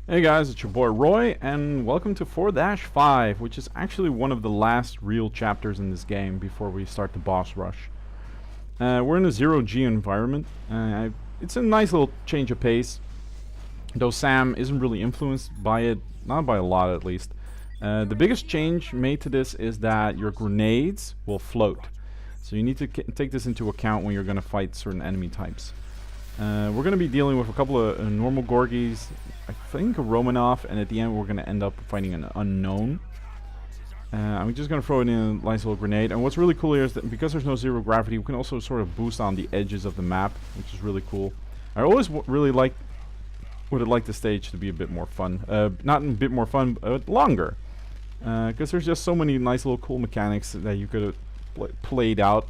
Hey guys, it's your boy Roy, and welcome to 4-5, which is actually one of the last real chapters in this game before we start the boss rush. We're in a 0G environment. It's a nice little change of pace, though Sam isn't really influenced by it, not by a lot at least. The biggest change made to this is that your grenades will float, so you need to take this into account when you're going to fight certain enemy types. We're going to be dealing with a couple of normal Gorgies, I think a Romanov, and at the end we're going to end up fighting an unknown. I'm just going to throw it in a nice little grenade, and what's really cool here is that because there's no zero gravity, we can also sort of boost on the edges of the map, which is really cool. I always really would have liked the stage to be a bit more fun. Not a bit more fun, but longer. Because there's just so many nice little cool mechanics that you could have played out.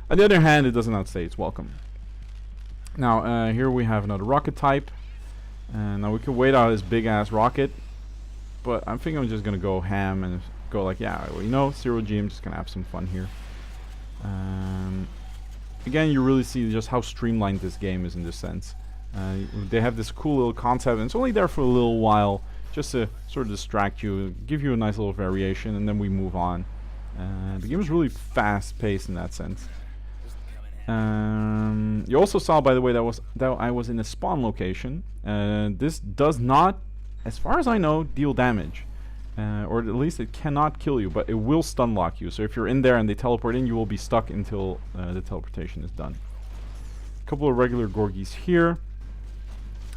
On the other hand, it doesn't outstay its welcome. Now, here we have another rocket type. Now we can wait out this big ass rocket, but I think I'm just gonna go ham and go like, yeah, well, you know, 0G, I'm just gonna have some fun here. Again, you really see just how streamlined this game is in this sense. They have this cool little concept, and it's only there for a little while, just to sort of distract you, give you a nice little variation, and then we move on. The game is really fast-paced in that sense. You also saw, by the way, that I was in a spawn location. This does not, as far as I know, deal damage, or at least it cannot kill you, but it will stun lock you. So if you're in there and they teleport in, you will be stuck until the teleportation is done. A couple of regular Gorgies here,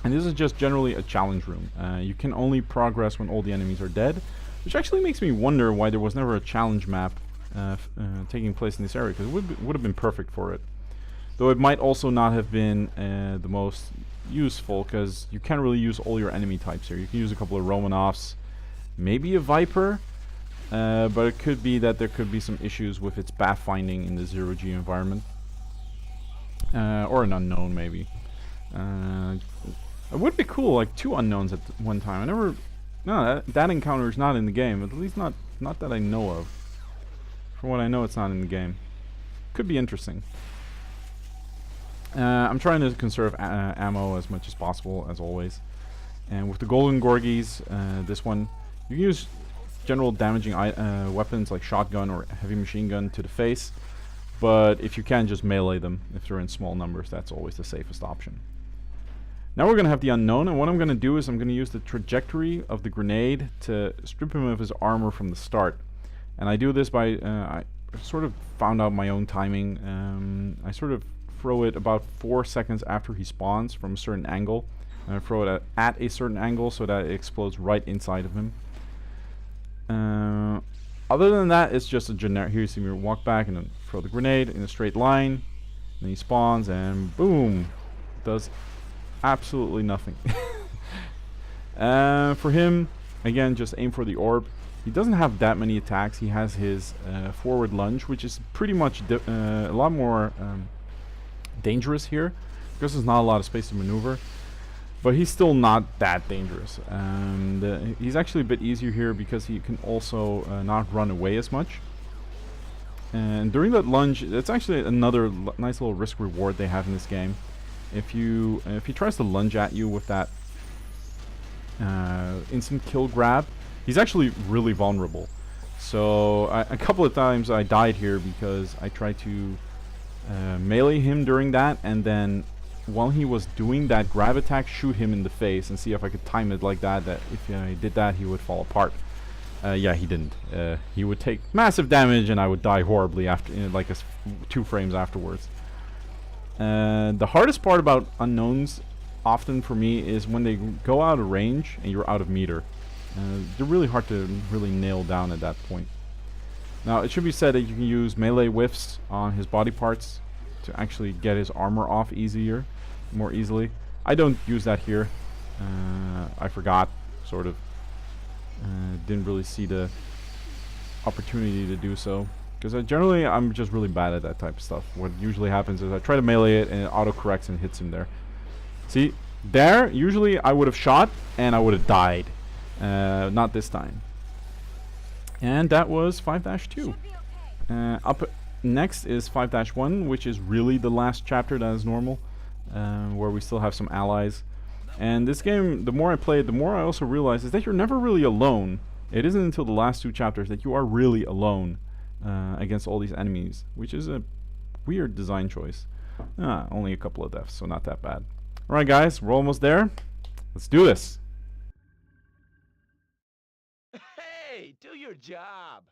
and this is just generally a challenge room. You can only progress when all the enemies are dead, which actually makes me wonder why there was never a challenge map taking place in this area, because it would have been perfect for it. Though it might also not have been the most useful, because you can't really use all your enemy types here. You can use a couple of Romanovs, maybe a Viper, but it could be that there could be some issues with its pathfinding in the 0G environment. Or an unknown, maybe. It would be cool, like 2 unknowns at one time. No, that encounter is not in the game, at least not that I know of. From what I know, it's not in the game. Could be interesting. I'm trying to conserve ammo as much as possible, as always. And with the golden Gorgies, this one, you can use general damaging weapons like shotgun or heavy machine gun to the face. But if you can, just melee them. If they're in small numbers, that's always the safest option. Now we're going to have the unknown, and what I'm going to do is I'm going to use the trajectory of the grenade to strip him of his armor from the start. And I do this by, I sort of found out my own timing. I sort of throw it about 4 seconds after he spawns from a certain angle. And I throw it at a certain angle so that it explodes right inside of him. Other than that, it's just a generic. Here you see me walk back and then throw the grenade in a straight line. And then he spawns and boom! Does absolutely nothing. For him, again, just aim for the orb. He doesn't have that many attacks. He has his forward lunge, which is pretty much a lot more dangerous here, because there's not a lot of space to maneuver. But he's still not that dangerous. He's actually a bit easier here because he can also not run away as much. And during that lunge, it's actually another nice little risk reward they have in this game. If he tries to lunge at you with that instant kill grab, he's actually really vulnerable. So a couple of times I died here because I tried to melee him during that, and then while he was doing that grab attack, shoot him in the face and see if I could time it like that if I did that, he would fall apart. Yeah, he didn't. He would take massive damage and I would die horribly after, like 2 frames afterwards. The hardest part about unknowns often for me is when they go out of range and you're out of meter. They're really hard to really nail down at that point. Now, it should be said that you can use melee whiffs on his body parts to actually get his armor off more easily. I don't use that here. I forgot, sort of. Didn't really see the opportunity to do so. Because generally, I'm just really bad at that type of stuff. What usually happens is I try to melee it and it auto-corrects and hits him there. See, there, usually I would have shot and I would have died. Not this time. And that was 5-2. Up next is 5-1, which is really the last chapter that is normal, where we still have some allies. And this game, the more I play it, the more I also realize is that you're never really alone. It isn't until the last 2 chapters that you are really alone against all these enemies, which is a weird design choice. Only a couple of deaths, so not that bad. Alright guys, we're almost there. Let's do this. Hey, do your job.